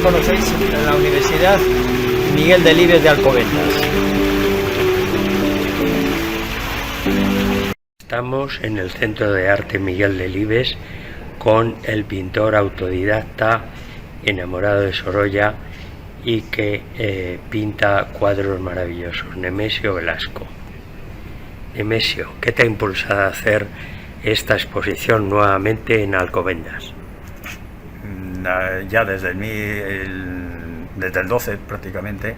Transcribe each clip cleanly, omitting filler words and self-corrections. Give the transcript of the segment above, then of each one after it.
conocéis en la Universidad Miguel Delibes de Alcobendas. Estamos en el Centro de Arte Miguel Delibes con el pintor autodidacta enamorado de Sorolla y que pinta cuadros maravillosos, Nemesio Velasco. Nemesio, ¿qué te ha impulsado a hacer esta exposición nuevamente en Alcobendas? Ya desde el 12 prácticamente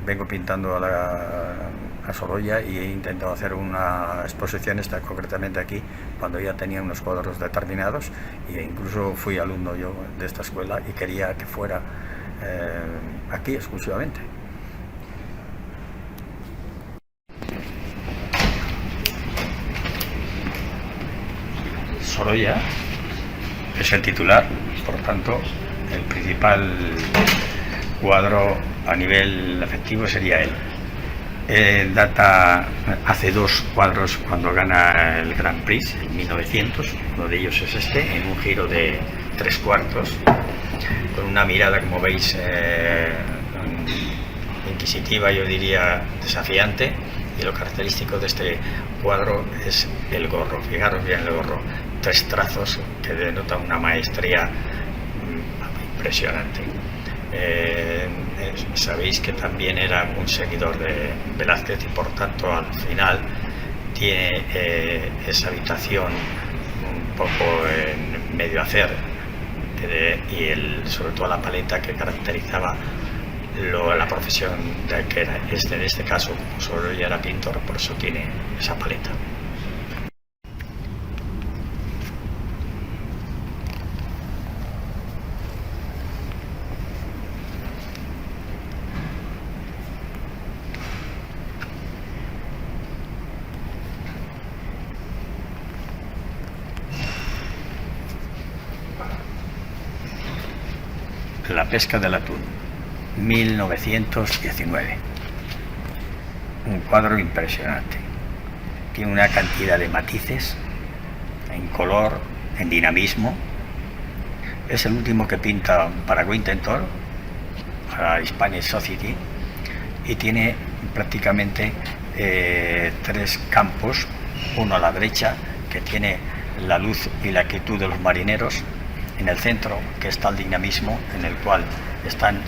vengo pintando a Sorolla y he intentado hacer una exposición, esta concretamente aquí, cuando ya tenía unos cuadros determinados, e incluso fui alumno yo de esta escuela y quería que fuera aquí exclusivamente. Sorolla es el titular, por tanto el principal cuadro a nivel afectivo sería él. Data hace 2 cuadros cuando gana el Grand Prix en 1900, uno de ellos es este, en un giro de 3/4, con una mirada, como veis, inquisitiva, yo diría desafiante, y lo característico de este cuadro es el gorro. Fijaros bien el gorro, 3 trazos que denotan una maestría impresionante. Sabéis que también era un seguidor de Velázquez y por tanto al final tiene esa habitación un poco en medio hacer y sobre todo la paleta que caracterizaba la profesión de que era en este caso, como solo ya era pintor, por eso tiene esa paleta. La pesca del atún, 1919. Un cuadro impresionante. Tiene una cantidad de matices en color, en dinamismo. Es el último que pinta para Winterthur, para Hispanic Society, y tiene prácticamente 3 campos, uno a la derecha, que tiene la luz y la quietud de los marineros, en el centro, que está el dinamismo, en el cual están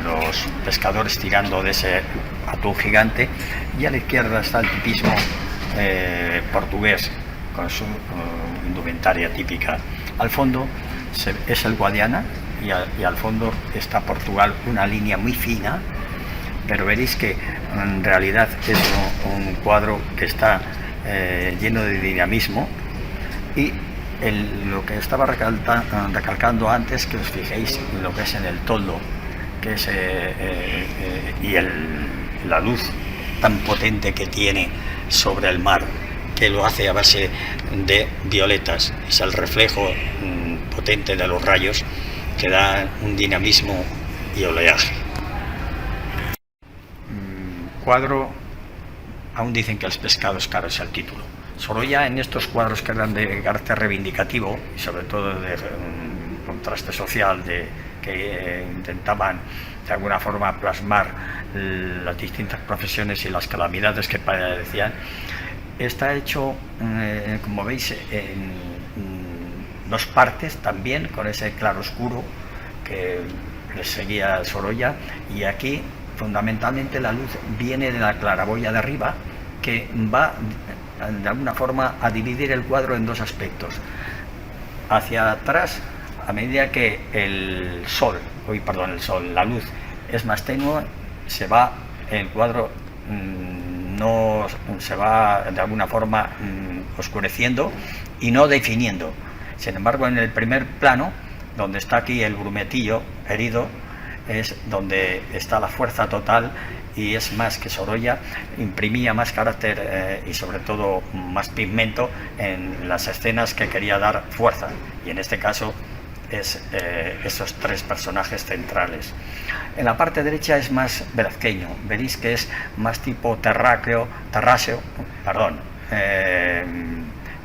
los pescadores tirando de ese atún gigante, y a la izquierda está el tipismo portugués, con su indumentaria típica. Al fondo es el Guadiana, y al fondo está Portugal, una línea muy fina, pero veréis que en realidad es un cuadro que está lleno de dinamismo. Y lo que estaba recalcando antes, que os fijéis en lo que es en el toldo, que es la luz tan potente que tiene sobre el mar, que lo hace a base de violetas, es el reflejo potente de los rayos que da un dinamismo y oleaje. Cuadro, aún dicen que el pescado es caro, es el título. Sorolla, en estos cuadros que eran de carácter reivindicativo y sobre todo de contraste social, que intentaban de alguna forma plasmar las distintas profesiones y las calamidades que padecían, está hecho, como veis, en 2 partes también, con ese claro oscuro que le seguía Sorolla, y aquí fundamentalmente la luz viene de la claraboya de arriba, que va de alguna forma a dividir el cuadro en 2 aspectos. Hacia atrás, a medida que la luz es más tenue, el cuadro no se va de alguna forma oscureciendo y no definiendo. Sin embargo, en el primer plano, donde está aquí el grumetillo herido, es donde está la fuerza total, y es más que Sorolla imprimía más carácter y sobre todo más pigmento en las escenas que quería dar fuerza, y en este caso es esos 3 personajes centrales. En la parte derecha es más velazqueño, veréis que es más tipo terráqueo,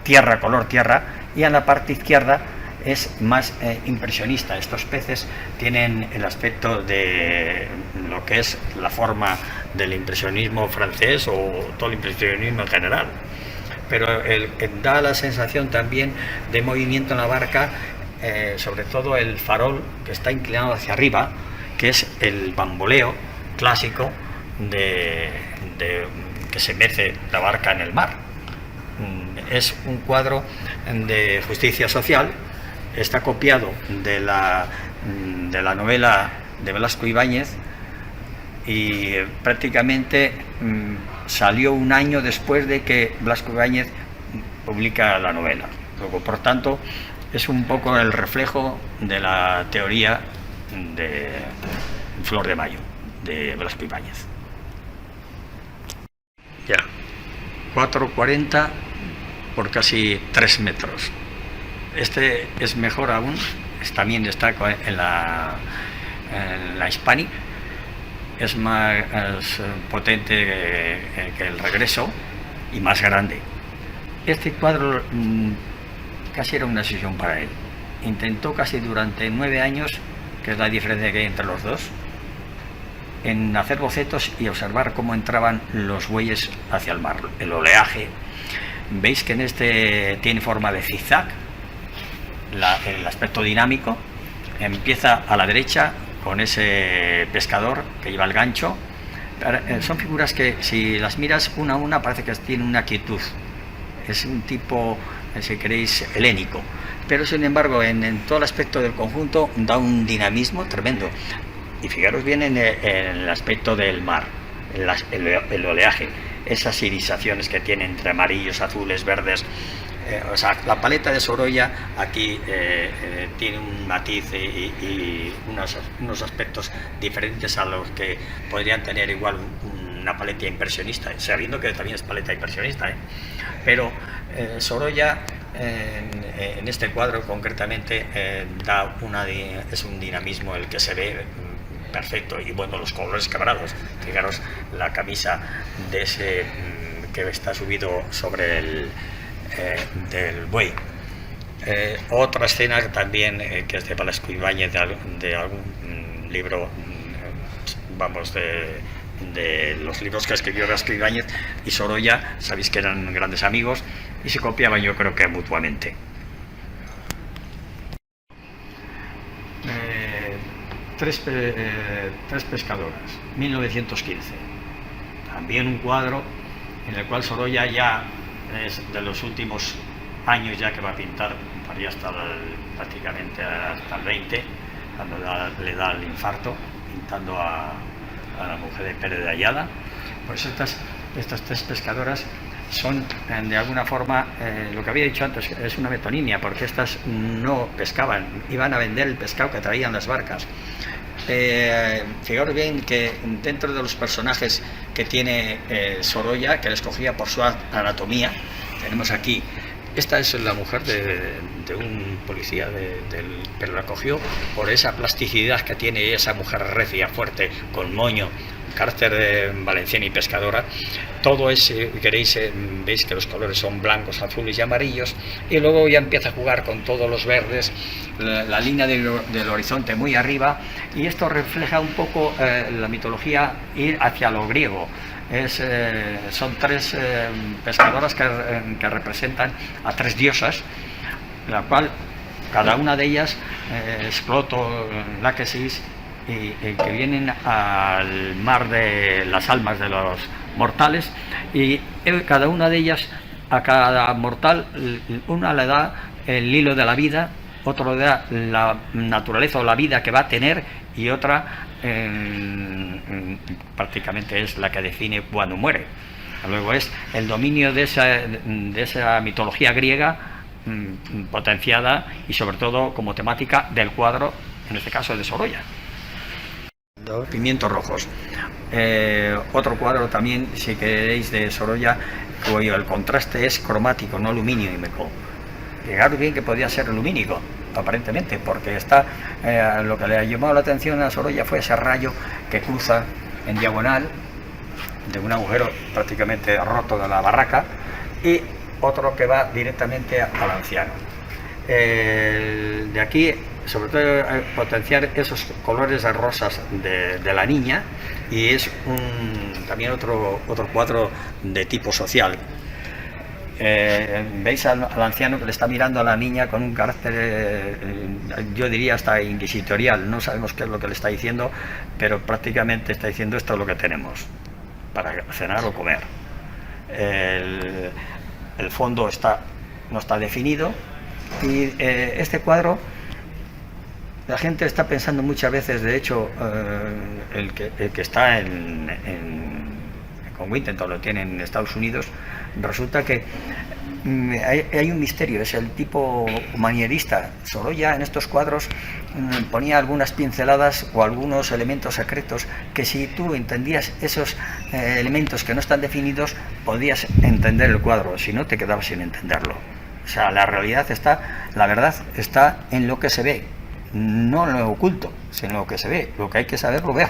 tierra, color tierra, y en la parte izquierda es más impresionista. Estos peces tienen el aspecto de lo que es la forma del impresionismo francés o todo el impresionismo en general, pero da la sensación también de movimiento en la barca, sobre todo el farol que está inclinado hacia arriba, que es el bamboleo clásico de que se mece la barca en el mar. Es un cuadro de justicia social, está copiado de la novela de Blasco Ibáñez y prácticamente salió un año después de que Blasco Ibáñez publica la novela. Luego, por tanto, es un poco el reflejo de la teoría de Flor de Mayo, de Blasco Ibáñez. Ya. 4,40 por casi 3 metros. Este es mejor aún, también está en la Hispanic, es más potente que el Regreso y más grande. Este cuadro casi era una obsesión para él. Intentó casi durante 9 años, que es la diferencia que hay entre los dos, en hacer bocetos y observar cómo entraban los bueyes hacia el mar, el oleaje. Veis que en este tiene forma de zigzag, el aspecto dinámico. Empieza a la derecha con ese pescador que lleva el gancho. Son figuras que, si las miras una a una, parece que tienen una quietud. Es un tipo, si queréis, helénico, pero sin embargo en todo el aspecto del conjunto da un dinamismo tremendo. Y fijaros bien en el aspecto del mar, el oleaje, esas irisaciones que tiene entre amarillos, azules, verdes. O sea, la paleta de Sorolla aquí tiene un matiz y unos aspectos diferentes a los que podrían tener igual una paleta impresionista, sabiendo que también es paleta impresionista, pero Sorolla en este cuadro concretamente es un dinamismo el que se ve perfecto. Y bueno, los colores quebrados, fijaros la camisa de ese que está subido sobre el del buey. Otra escena también que es de Blasco Ibáñez, de algún libro, vamos, de los libros que escribió Blasco Ibáñez y Sorolla, sabéis que eran grandes amigos y se copiaban, yo creo que mutuamente. Tres pescadoras, 1915. También un cuadro en el cual Sorolla ya es de los últimos años ya que va a pintar, para hasta prácticamente hasta el 20, cuando le da el infarto, pintando a la mujer de Pérez de Ayala. Pues estas 3 pescadoras son de alguna forma, lo que había dicho antes, es una metonimia, porque estas no pescaban, iban a vender el pescado que traían las barcas. Fijaros bien que dentro de los personajes que tiene Sorolla, que la escogía por su anatomía, tenemos aquí, esta es la mujer de un policía, pero la cogió por esa plasticidad que tiene esa mujer recia, fuerte, con moño, carácter valenciana y pescadora. Todo es, queréis, veis que los colores son blancos, azules y amarillos, y luego ya empieza a jugar con todos los verdes, la línea del horizonte muy arriba, y esto refleja un poco la mitología, ir hacia lo griego. Son 3 pescadoras que representan a 3 diosas, la cual cada una de ellas, Escloto, Láquesis, y que vienen al mar de las almas de los mortales, y cada una de ellas, a cada mortal, una le da el hilo de la vida, otro le da la naturaleza o la vida que va a tener, y otra prácticamente es la que define cuando muere. Luego es el dominio de esa mitología griega potenciada, y sobre todo como temática del cuadro, en este caso de Sorolla. Pimientos rojos. Otro cuadro también, si queréis, de Sorolla, cuyo el contraste es cromático, no lumínico. Fijaros bien que podía ser lumínico, aparentemente, porque lo que le ha llamado la atención a Sorolla fue ese rayo que cruza en diagonal de un agujero prácticamente roto de la barraca, y otro que va directamente al anciano. De aquí, sobre todo, potenciar esos colores rosas de la niña, y es también otro cuadro de tipo social. Veis al anciano que le está mirando a la niña con un carácter, yo diría hasta inquisitorial. No sabemos qué es lo que le está diciendo, pero prácticamente está diciendo: esto es lo que tenemos para cenar o comer. El fondo no está definido, y este cuadro, la gente está pensando muchas veces, de hecho, el que está con Winterthur, lo tiene en Estados Unidos, resulta que hay un misterio. Es el tipo manierista. Sorolla en estos cuadros ponía algunas pinceladas o algunos elementos secretos que, si tú entendías esos elementos que no están definidos, podías entender el cuadro; si no, te quedabas sin entenderlo. O sea, la verdad está en lo que se ve, no en lo oculto, sino en lo que se ve. Lo que hay que saberlo ver.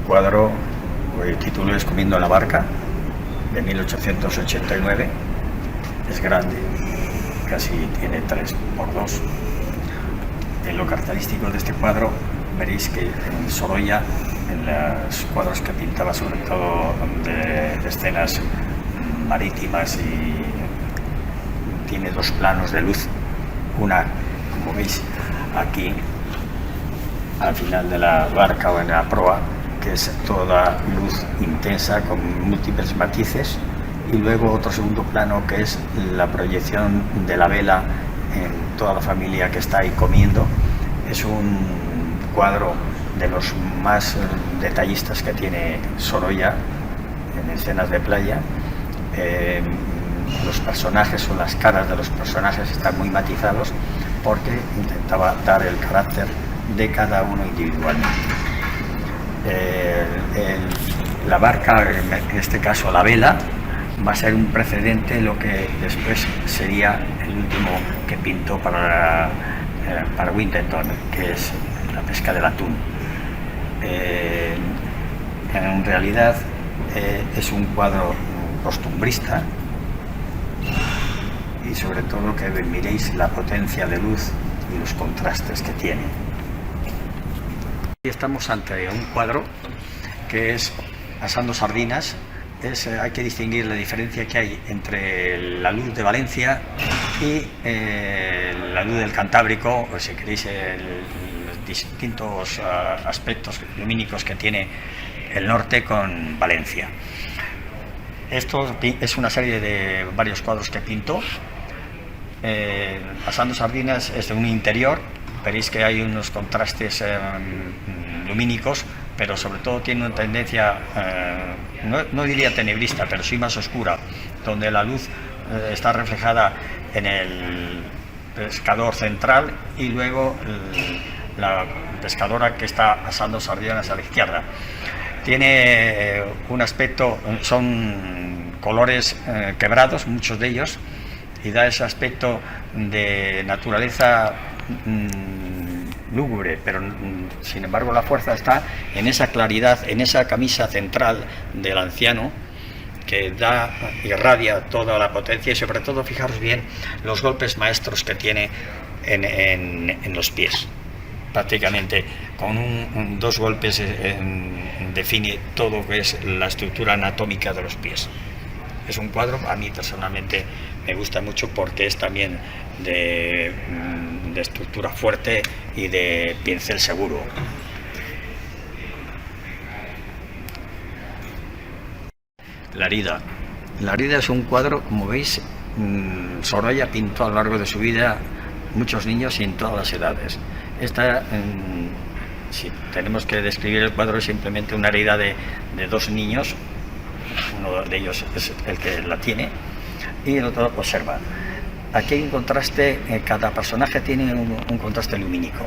Cuadro, el título es Comiendo en la barca, de 1889. Es grande, casi tiene 3×2. En lo característico de este cuadro, veréis que en Sorolla, en los cuadros que pintaba, sobre todo de escenas marítimas, y tiene dos planos de luz. Una, como veis aquí al final de la barca o en la proa, que es toda luz intensa con múltiples matices, y luego otro segundo plano que es la proyección de la vela en toda la familia que está ahí comiendo. Es un cuadro de los más detallistas que tiene Sorolla en escenas de playa. Los personajes o las caras de los personajes están muy matizados, porque intentaba dar el carácter de cada uno individualmente. La barca, en este caso la vela, va a ser un precedente, lo que después sería el último que pintó para Winterthur, que es la pesca del atún. En realidad es un cuadro costumbrista, y sobre todo que miréis la potencia de luz y los contrastes que tiene. Estamos ante un cuadro que es Asando sardinas. Hay que distinguir la diferencia que hay entre la luz de Valencia y la luz del Cantábrico, o si queréis los distintos aspectos lumínicos que tiene el norte con Valencia. Esto es una serie de varios cuadros que pintó. Asando sardinas es de un interior. Veréis que hay unos contrastes lumínicos, pero sobre todo tiene una tendencia, no diría tenebrista, pero sí más oscura, donde la luz está reflejada en el pescador central, y luego la pescadora que está asando sardinas a la izquierda. Tiene un aspecto, son colores quebrados, muchos de ellos, y da ese aspecto de naturaleza lúgubre, pero sin embargo la fuerza está en esa claridad, en esa camisa central del anciano, que irradia toda la potencia, y sobre todo, fijaros bien los golpes maestros que tiene en los pies. Prácticamente con dos golpes define todo lo que es la estructura anatómica de los pies. Es un cuadro, a mí personalmente me gusta mucho, porque es también de estructura fuerte y de pincel seguro. La herida. La herida es un cuadro, como veis, Sorolla pintó a lo largo de su vida muchos niños y en todas las edades. Si tenemos que describir el cuadro, es simplemente una herida de dos niños. Uno de ellos es el que la tiene y el otro observa. Aquí hay un contraste, cada personaje tiene un contraste lumínico,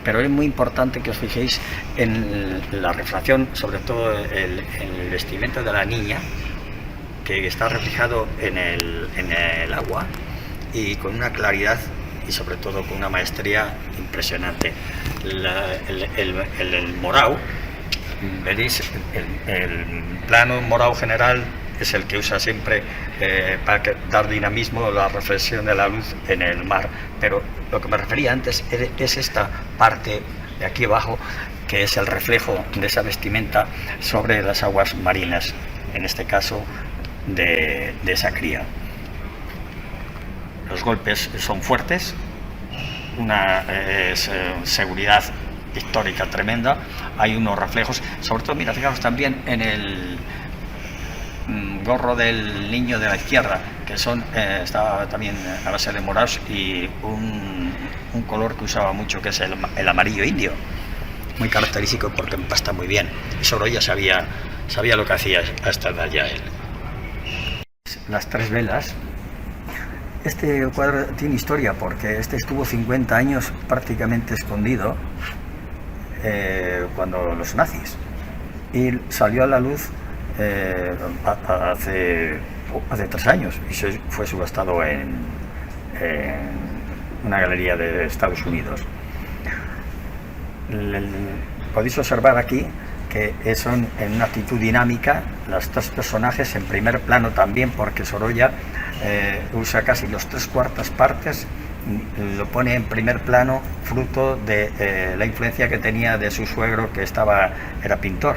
pero es muy importante que os fijéis en la refracción, sobre todo el vestimenta de la niña, que está reflejado en el agua, y con una claridad y sobre todo con una maestría impresionante. El morao, veréis el plano morao general es el que usa siempre para dar dinamismo la reflexión de la luz en el mar. Pero lo que me refería antes es esta parte de aquí abajo, que es el reflejo de esa vestimenta sobre las aguas marinas, en este caso de esa cría. Los golpes son fuertes, una seguridad histórica tremenda, hay unos reflejos, sobre todo, mira, fijaos también en el gorro del niño de la izquierda, que estaba también a base de morados, y un color que usaba mucho, que es el amarillo indio, muy característico porque empasta muy bien, y Sorolla sabía lo que hacía hasta de allá él. Las tres velas. Este cuadro tiene historia porque estuvo 50 años prácticamente escondido cuando los nazis, y salió a la luz hace 3 años y fue subastado en una galería de Estados Unidos. Podéis observar aquí que son en una actitud dinámica los tres personajes en primer plano también, porque Sorolla usa casi los 3/4 partes, lo pone en primer plano, fruto de la influencia que tenía de su suegro, que era pintor.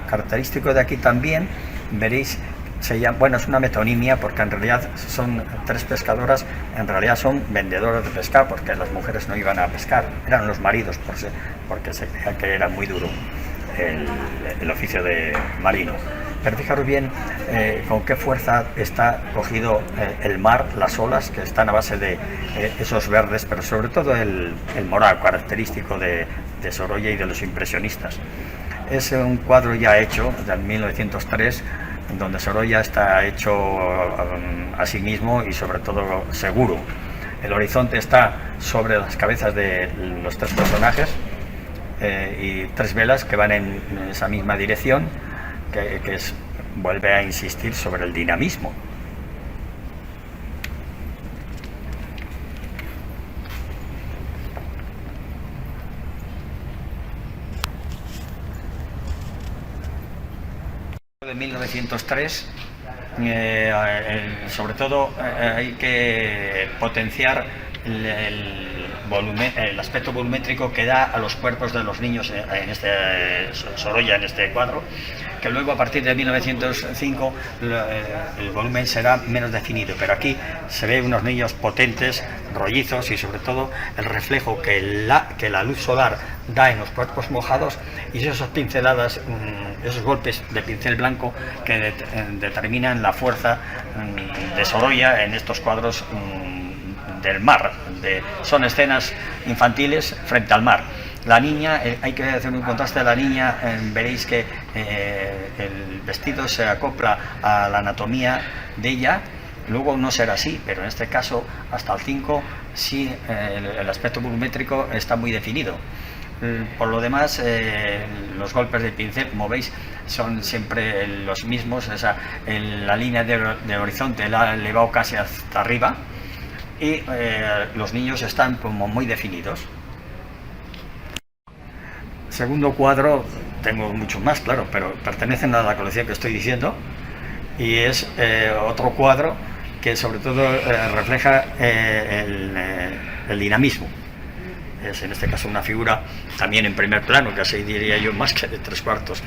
Característico de aquí también, veréis, es una metonimia, porque en realidad son 3 pescadoras, en realidad son vendedoras de pescado, porque las mujeres no iban a pescar, eran los maridos, porque se creía que era muy duro el oficio de marino. Pero fijaros bien con qué fuerza está cogido el mar, las olas, que están a base de esos verdes, pero sobre todo el morado, característico de Sorolla y de los impresionistas. Es un cuadro ya hecho, de 1903, donde Sorolla está hecho a sí mismo y sobre todo seguro. El horizonte está sobre las cabezas de los 3 personajes y 3 velas que van en esa misma dirección, que vuelve a insistir sobre el dinamismo. De 1903, sobre todo hay que potenciar el aspecto volumétrico que da a los cuerpos de los niños en Sorolla, en este cuadro, que luego a partir de 1905 el volumen será menos definido, pero aquí se ve unos niños potentes, rollizos, y sobre todo el reflejo que la luz solar da en los cuerpos mojados, y esas pinceladas, esos golpes de pincel blanco que determinan la fuerza de Sorolla en estos cuadros del mar. Son escenas infantiles frente al mar. La niña, hay que hacer un contraste de la niña, veréis que el vestido se acopla a la anatomía de ella. Luego no será así, pero en este caso hasta el 5 sí, el aspecto volumétrico está muy definido. Por lo demás, los golpes de pincel, como veis, son siempre los mismos. La línea de horizonte la ha elevado casi hasta arriba, y los niños están como muy definidos. Segundo cuadro, tengo muchos más, claro, pero pertenecen a la colección que estoy diciendo, y es otro cuadro que sobre todo refleja el dinamismo. Es en este caso una figura también en primer plano, casi diría yo más que de 3/4,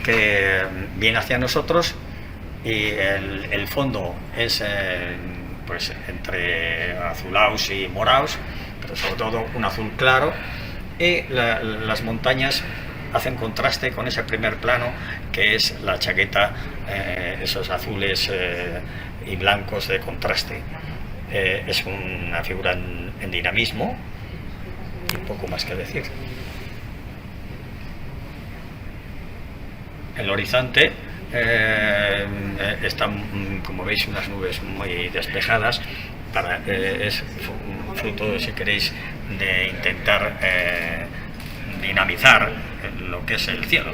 que viene hacia nosotros, y el fondo es pues entre azulados y morados, pero sobre todo un azul claro, y las montañas hacen contraste con ese primer plano, que es la chaqueta, esos azules y blancos de contraste. Es una figura en dinamismo, y poco más que decir. El horizonte están, como veis, unas nubes muy despejadas, es fruto, si queréis, de intentar dinamizar lo que es el cielo,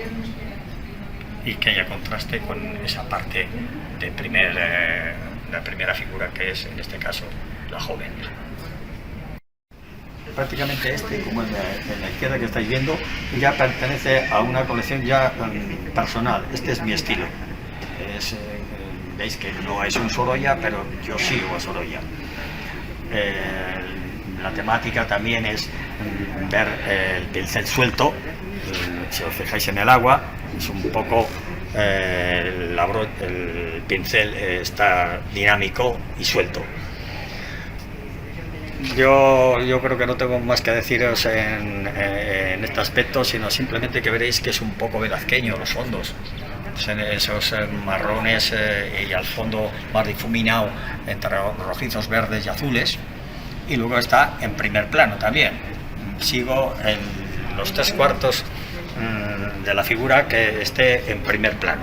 y que haya contraste con esa parte de la primera figura, que es en este caso la joven. prácticamente este, como en la izquierda que estáis viendo, ya pertenece a una colección ya personal. Este es mi estilo. Veis que no es un Sorolla, pero yo sigo a Sorolla. La temática también es ver el pincel suelto. Si os fijáis en el agua, es un poco el pincel está dinámico y suelto. Yo creo que no tengo más que deciros en este aspecto, sino simplemente que veréis que es un poco velazqueño los fondos. Esos marrones y al fondo más difuminado entre rojizos, verdes y azules. Y luego está en primer plano también. Sigo en los 3/4 de la figura que esté en primer plano.